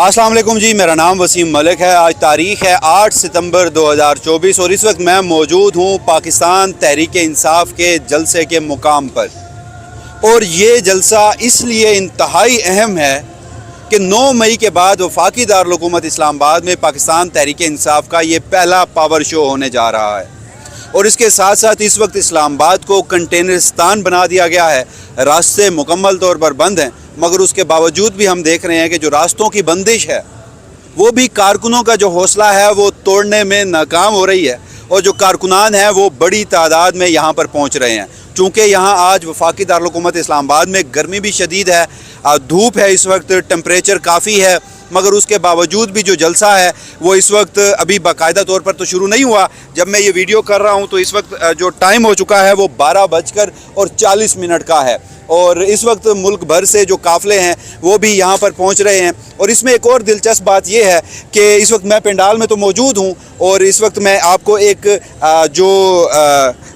अस्सलाम वालेकुम जी, मेरा नाम वसीम मलिक है। आज तारीख़ है 8 सितंबर 2024 और इस वक्त मैं मौजूद हूँ पाकिस्तान तहरीक इंसाफ के जलसे के मुकाम पर। और ये जलसा इसलिए इंतहाई अहम है कि 9 मई के बाद वफाकी दारुल हुकूमत इस्लामाबाद में पाकिस्तान तहरीक इंसाफ का ये पहला पावर शो होने जा रहा है। और इसके साथ साथ इस वक्त इस्लामाबाद को कंटेनरिस्तान बना दिया गया है। रास्ते मुकम्मल तौर पर बंद हैं, मगर उसके बावजूद भी हम देख रहे हैं कि जो रास्तों की बंदिश है वो भी कारकुनों का जो हौसला है वो तोड़ने में नाकाम हो रही है। और जो कारकुनान हैं वो बड़ी तादाद में यहाँ पर पहुँच रहे हैं। चूँकि यहाँ आज वफाकी दारुल हुकूमत इस्लामाबाद में गर्मी भी शदीद है, धूप है, इस वक्त टेम्परेचर काफ़ी है, मगर उसके बावजूद भी जो जलसा है वो इस वक्त अभी बाकायदा तौर पर तो शुरू नहीं हुआ। जब मैं ये वीडियो कर रहा हूँ तो इस वक्त जो टाइम हो चुका है वो 12:40 का है। और इस वक्त मुल्क भर से जो काफ़िले हैं वो भी यहाँ पर पहुँच रहे हैं। और इसमें एक और दिलचस्प बात यह है कि इस वक्त मैं पंडाल में तो मौजूद हूँ और इस वक्त मैं आपको एक जो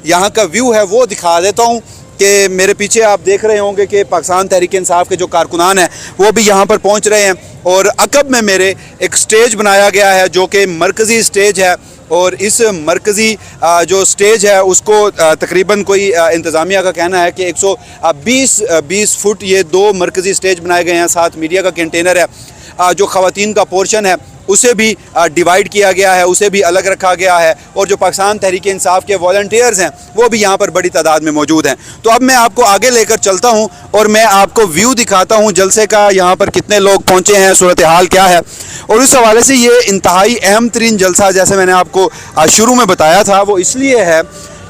यहाँ का व्यू है वो दिखा देता हूँ कि मेरे पीछे आप देख रहे होंगे कि पाकिस्तान तहरीक इंसाफ के जो कारकुनान हैं वो भी यहाँ पर पहुँच रहे हैं। और अकब में मेरे एक स्टेज बनाया गया है जो कि मरकज़ी स्टेज है। और इस मरकज़ी जो स्टेज है उसको तकरीबन कोई इंतज़ामिया का कहना है कि 120 फुट ये 2 मरकज़ी स्टेज बनाए गए हैं। साथ मीडिया का कंटेनर है। जो ख़वातीन का पोर्शन है उसे भी डिवाइड किया गया है, उसे भी अलग रखा गया है। और जो पाकिस्तान तहरीक इंसाफ के वॉलंटियर्स हैं वो भी यहाँ पर बड़ी तादाद में मौजूद हैं। तो अब मैं आपको आगे लेकर चलता हूँ और मैं आपको व्यू दिखाता हूँ जलसे का, यहाँ पर कितने लोग पहुँचे हैं, सूरत हाल क्या है। और उस हवाले से ये इंतहाई अहम तरीन जलसा, जैसे मैंने आपको शुरू में बताया था, वो इसलिए है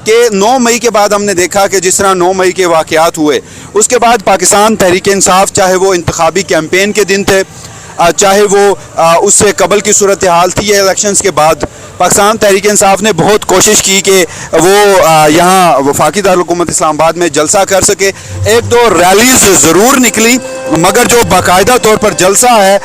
कि 9 मई के बाद हमने देखा कि जिस तरह 9 मई के वाक़यात हुए उसके बाद पाकिस्तान तहरीक इंसाफ, चाहे वो इंतखाबी कैंपेन के दिन थे, चाहे वो उससे कबल की सूरत हाल थी या इलेक्शंस के बाद, पाकिस्तान तहरीक इंसाफ ने बहुत कोशिश की कि वो यहाँ वफाकी दारुल हुकूमत इस्लामाबाद में जलसा कर सके। 1-2 रैलीज़ ज़रूर निकली, मगर जो बाकायदा तौर पर जलसा है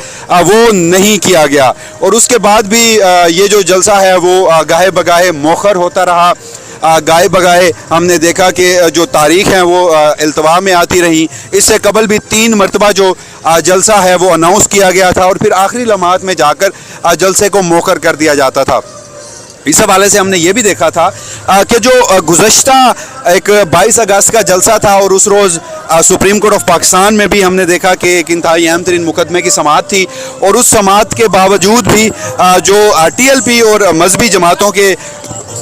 वो नहीं किया गया। और उसके बाद भी ये जो जलसा है वो गाहे बगाहे मौखर होता रहा। गाए बगाए हमने देखा कि जो तारीख़ हैं वो अल्तवा में आती रहीं। इससे कबल भी 3 मरतबा जो जलसा है वो अनाउंस किया गया था और फिर आखिरी लम्हात में जाकर जलसे को मौखर कर दिया जाता था। इस हवाले से हमने ये भी देखा था कि जो गुज़श्ता एक 22 अगस्त का जलसा था और उस रोज़ सुप्रीम कोर्ट ऑफ पाकिस्तान में भी हमने देखा कि एक इंतहाई अहम तरीन मुकदमे की समाअत थी। और उस समाअत के बावजूद भी जो TLP और मजहबी जमातों के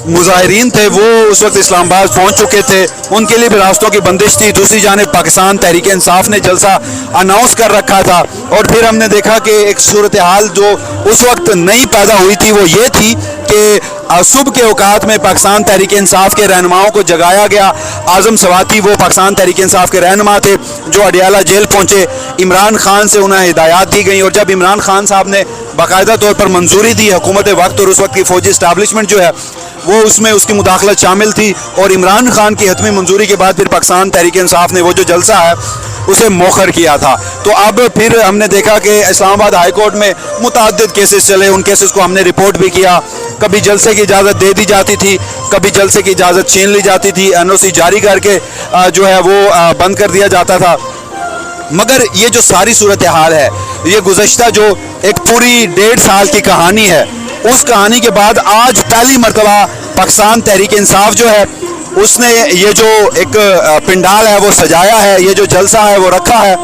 मुजाहिरीन थे वो उस वक्त इस्लामाबाद पहुंच चुके थे, उनके लिए भी रास्तों की बंदिश थी। दूसरी जानिब पाकिस्तान तहरीक इंसाफ ने जलसा अनाउंस कर रखा था। और फिर हमने देखा कि एक सूरत हाल जो उस वक्त नई पैदा हुई थी वो ये थी कि सुबह के औकात में पाकिस्तान तहरीक इंसाफ के रहनुमाओं को जगाया गया। आज़म सवाती वो पाकिस्तान तहरीक इंसाफ के रहनुमा थे जो अडियाला जेल पहुँचे। इमरान खान से उन्हें हिदायत दी गई और जब इमरान खान साहब ने बाकायदा तौर पर मंजूरी दी, हुकूमत वक्त और उस वक्त की फ़ौजी इस्टेब्लिशमेंट जो है वो उसमें उसकी मुदाखलत शामिल थी। और इमरान खान की हतमी मंजूरी के बाद फिर पाकिस्तान तहरीक इंसाफ ने वो जो जलसा है उसे मौखर किया था। तो अब फिर हमने देखा कि इस्लामाबाद हाई कोर्ट में मुतअद्दिद केसेस चले, उन केसेस को हमने रिपोर्ट भी किया। कभी जलसे की इजाज़त दे दी जाती थी, कभी जलसे की इजाज़त छीन ली जाती थी, NOC जारी करके जो है वो बंद कर दिया जाता था। मगर ये जो सारी सूरत हाल है, ये गुज़श्ता जो एक पूरी 1.5 साल की कहानी है, उस कहानी के बाद आज पहली मरतबा पाकिस्तान तहरीक इंसाफ जो है उसने ये जो एक पंडाल है वो सजाया है, ये जो जलसा है वो रखा है।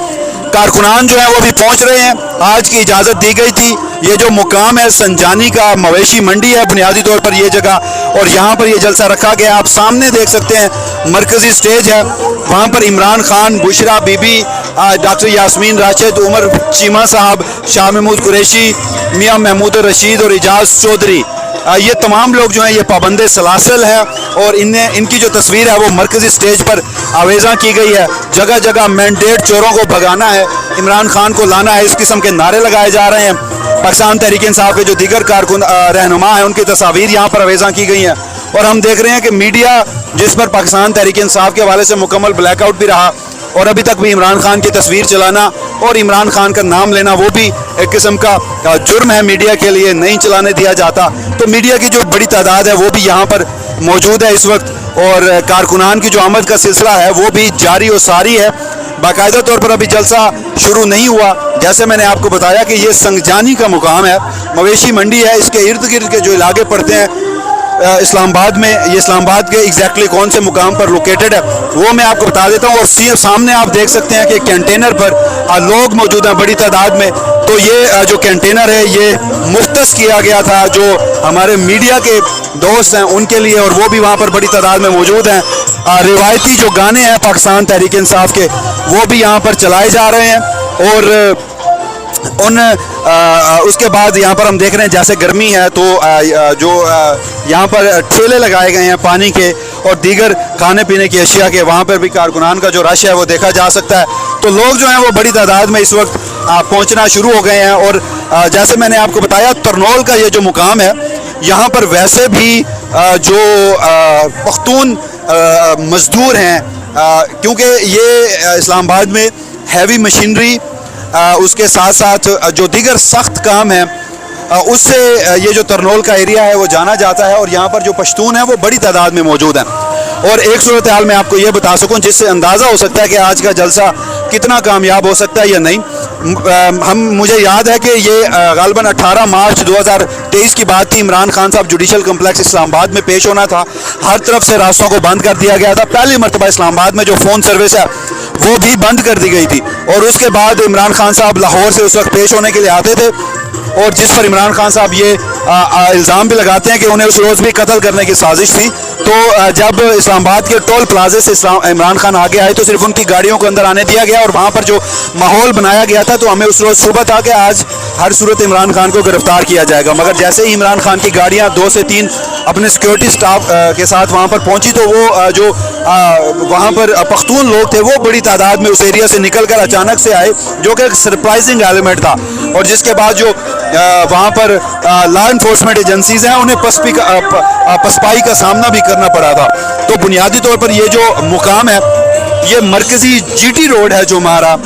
कारकुनान जो है वो भी पहुंच रहे हैं। आज की इजाज़त दी गई थी। ये जो मुकाम है संजानी का मवेशी मंडी है बुनियादी तौर पर ये जगह, और यहाँ पर ये जलसा रखा गया। आप सामने देख सकते हैं मरकज़ी स्टेज है, वहाँ पर इमरान खान, बुशरा बीबी, डॉक्टर यास्मीन राशिद, उमर चीमा साहब, शाह महमूद कुरैशी, मियाँ महमूद रशीद और इजाज़ चौधरी, ये तमाम लोग जो हैं ये पाबंदे सलासल हैं। और इनकी जो तस्वीर है वो मरकज़ी स्टेज पर आवेज़ा की गई है। जगह जगह मैंडेट चोरों को भगाना है, इमरान खान को लाना है, इस किस्म के नारे लगाए जा रहे हैं। पाकिस्तान तहरीक इंसाफ के जो दीगर कारकुन रहनुमा हैं उनकी तस्वीर यहाँ पर आवेज़ा की गई हैं। और हम देख रहे हैं कि मीडिया जिस पर पाकिस्तान तहरीक इंसाफ के हवाले से मुकम्मल ब्लैकआउट भी रहा और अभी तक भी इमरान खान की तस्वीर चलाना और इमरान खान का नाम लेना वो भी एक किस्म का जुर्म है, मीडिया के लिए नहीं चलाने दिया जाता। तो मीडिया की जो बड़ी तादाद है वो भी यहाँ पर मौजूद है इस वक्त और कारकुनान की जो आमद का सिलसिला है वो भी जारी और सारी है। बाकायदा तौर पर अभी जलसा शुरू नहीं हुआ। जैसे मैंने आपको बताया कि ये संगजानी का मुकाम है, मवेशी मंडी है, इसके इर्द गिर्द के जो इलाके पड़ते हैं इस्लामाबाद में, ये इस्लामाबाद के एग्जैक्टली कौन से मुकाम पर लोकेटेड है वो मैं आपको बता देता हूँ। और सामने आप देख सकते हैं कि कंटेनर पर लोग मौजूद हैं बड़ी तादाद में। तो ये जो कंटेनर है ये मुख्तस किया गया था जो हमारे मीडिया के दोस्त हैं उनके लिए, और वो भी वहाँ पर बड़ी तादाद में मौजूद हैं। रिवायती जो गाने हैं पाकिस्तान तहरीक इंसाफ के वो भी यहाँ पर चलाए जा रहे हैं। और उसके बाद यहाँ पर हम देख रहे हैं जैसे गर्मी है तो जो यहाँ पर ठेले लगाए गए हैं पानी के और दीगर खाने पीने की अशिया के, वहाँ पर भी कारकुनान का जो रश है वो देखा जा सकता है। तो लोग जो हैं वो बड़ी तादाद में इस वक्त पहुँचना शुरू हो गए हैं। और जैसे मैंने आपको बताया तरनोल का ये जो मुकाम है यहाँ पर वैसे भी जो पख्तून मजदूर हैं, क्योंकि ये इस्लामाबाद में हैवी मशीनरी उसके साथ साथ जो दीगर सख्त काम है उससे ये जो तरनोल का एरिया है वो जाना जाता है। और यहाँ पर जो पश्तून है वो बड़ी तादाद में मौजूद हैं। और एक सूरत हाल मैं आपको ये बता सकूं जिससे अंदाज़ा हो सकता है कि आज का जलसा कितना कामयाब हो सकता है या नहीं। मुझे याद है कि ये ग़ालिबन 18 मार्च 2023 की बात थी। इमरान खान साहब जुडिशल कम्प्लेक्स इस्लामाबाद में पेश होना था, हर तरफ से रास्तों को बंद कर दिया गया था। पहली मरतबा इस्लामाबाद में जो फ़ोन सर्विस है वो भी बंद कर दी गई थी। और उसके बाद इमरान खान साहब लाहौर से उस वक्त पेश होने के लिए आते थे, और जिस पर इमरान खान साहब ये इल्ज़ाम भी लगाते हैं कि उन्हें उस रोज़ भी कत्ल करने की साजिश थी। तो जब इस्लामाबाद के टोल प्लाजे से इमरान खान आगे आए तो सिर्फ उनकी गाड़ियों को अंदर आने दिया गया और वहाँ पर जो माहौल बनाया गया था तो हमें उस रोज़ सुबह था कि आज हर सूरत इमरान खान को गिरफ्तार किया जाएगा। मगर जैसे ही इमरान खान की गाड़ियाँ 2 से 3 अपने सिक्योरिटी स्टाफ के साथ वहाँ पर पहुँची तो वो जो वहाँ पर पख्तून लोग थे वो बड़ी तादाद में उस एरिया से निकल कर अचानक से आए, जो कि एक सरप्राइजिंग एलिमेंट था। और जिसके बाद जो वहाँ पर लॉ इन्फोर्समेंट एजेंसीज़ हैं उन्हें पसपाई का सामना भी करना पड़ा था। तो बुनियादी तौर पर ये जो मुकाम है ये मरकज़ी GT रोड है जो हमारा,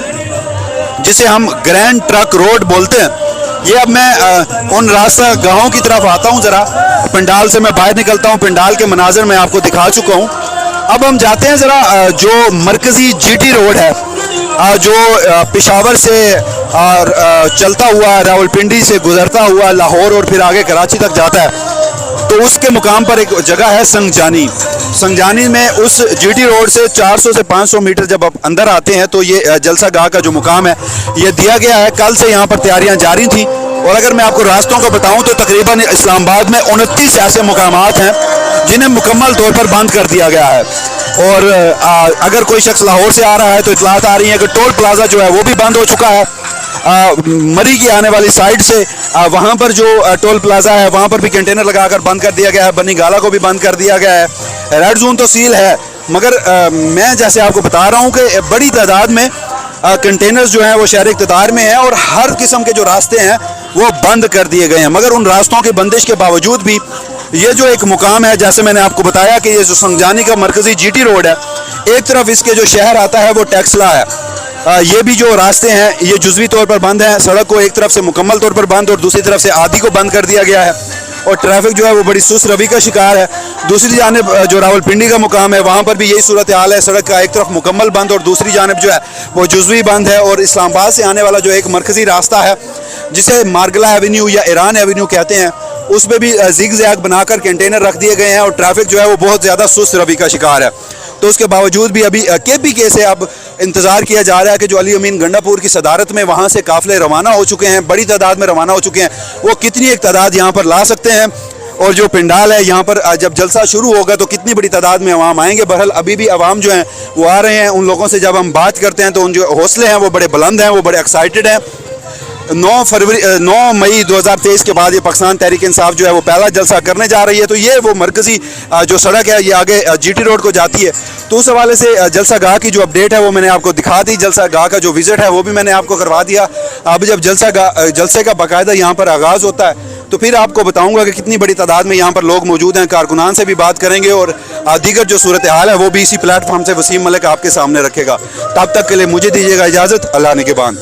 जिसे हम ग्रैंड ट्रक रोड बोलते हैं। ये अब मैं उन रास्ता गाँव की तरफ आता हूँ, ज़रा पंडाल से मैं बाहर निकलता हूँ, पंडाल के मनाज़र मैं आपको दिखा चुका हूँ। अब हम जाते हैं ज़रा जो मरकज़ी GT रोड है जो पेशावर से चलता हुआ रावलपिंडी से गुजरता हुआ लाहौर और फिर आगे कराची तक जाता है। तो उसके मुकाम पर एक जगह है संगजानी में उस GT रोड से 400 से 500 मीटर जब आप अंदर आते हैं तो ये जलसा गाह का जो मुकाम है ये दिया गया है। कल से यहाँ पर तैयारियाँ जारी थी। और अगर मैं आपको रास्तों को बताऊं तो तकरीबन इस्लामाबाद में 29 ऐसे मुकामात हैं जिन्हें मुकम्मल तौर पर बंद कर दिया गया है। और अगर कोई शख्स लाहौर से आ रहा है तो इतलात आ रही है कि टोल प्लाजा जो है वो भी बंद हो चुका है। मरी की आने वाली साइड से वहाँ पर जो टोल प्लाजा है वहाँ पर भी कंटेनर लगाकर बंद कर दिया गया है। बनी गाला को भी बंद कर दिया गया है। रेड जोन तो सील है, मगर मैं जैसे आपको बता रहा हूँ कि बड़ी तादाद में कंटेनर्स जो हैं वो शहर इक़्तिदार में हैं और हर किस्म के जो रास्ते हैं वो बंद कर दिए गए हैं। मगर उन रास्तों की बंदिश के बावजूद भी ये जो एक मुकाम है, जैसे मैंने आपको बताया कि ये जो संगजानी का मरकज़ी GT रोड है, एक तरफ इसके जो शहर आता है वो टैक्सला है। ये भी जो रास्ते हैं ये जुज़वी तौर पर बंद हैं। सड़क को एक तरफ से मुकम्मल तौर पर बंद और दूसरी तरफ से आधी को बंद कर दिया गया है और ट्रैफिक जो है वो बड़ी सुस्त रवि का शिकार है। दूसरी जानिब जो रावलपिंडी का मुकाम है वहाँ पर भी यही सूरत हाल है। सड़क का एक तरफ मुकम्मल बंद और दूसरी जानिब जो है वो जुज़वी बंद है। और इस्लामाबाद से आने वाला जो एक मरकज़ी रास्ता है जिसे मार्गला एवेन्यू या ईरान एवेन्यू कहते हैं, उस पर भी जिग जैग बनाकर कंटेनर रख दिए गए हैं और ट्रैफिक जो है वो बहुत ज़्यादा सुस्त रवि का शिकार है। तो उसके बावजूद भी अभी KPK से अब इंतज़ार किया जा रहा है कि जो अली अमीन गंडापुर की सदारत में वहाँ से काफ़िले रवाना हो चुके हैं, बड़ी तादाद में रवाना हो चुके हैं, वो कितनी एक तादाद यहाँ पर ला सकते हैं। और जो पंडाल है यहाँ पर जब जलसा शुरू होगा तो कितनी बड़ी तादाद में अवाम आएंगे। बहरहाल अभी भी अवाम जो हैं वो आ रहे हैं। उन लोगों से जब हम बात करते हैं तो उन जो हौसले हैं वो बड़े बुलंद हैं, वो बड़े एक्साइटेड हैं। 9 मई 2023 के बाद ये पाकिस्तान तहरीक इंसाफ जो है वो पहला जलसा करने जा रही है। तो ये वो मरकज़ी जो सड़क है ये आगे GT रोड को जाती है। तो उस हवाले से जलसा गाह की जो अपडेट है वो मैंने आपको दिखा दी। जलसा गाह का जो विज़िट है वो भी मैंने आपको करवा दिया। अब जब जलसे का बाकायदा यहाँ पर आगाज़ होता है तो फिर आपको बताऊंगा कि कितनी बड़ी तादाद में यहाँ पर लोग मौजूद हैं। कारकुनान से भी बात करेंगे और दीगर जो सूरत हाल है वो भी इसी प्लेटफॉर्म से वसीम मलिक आपके सामने रखेगा। तब तक के लिए मुझे दीजिएगा इजाज़त। अल्लाह निगहबान।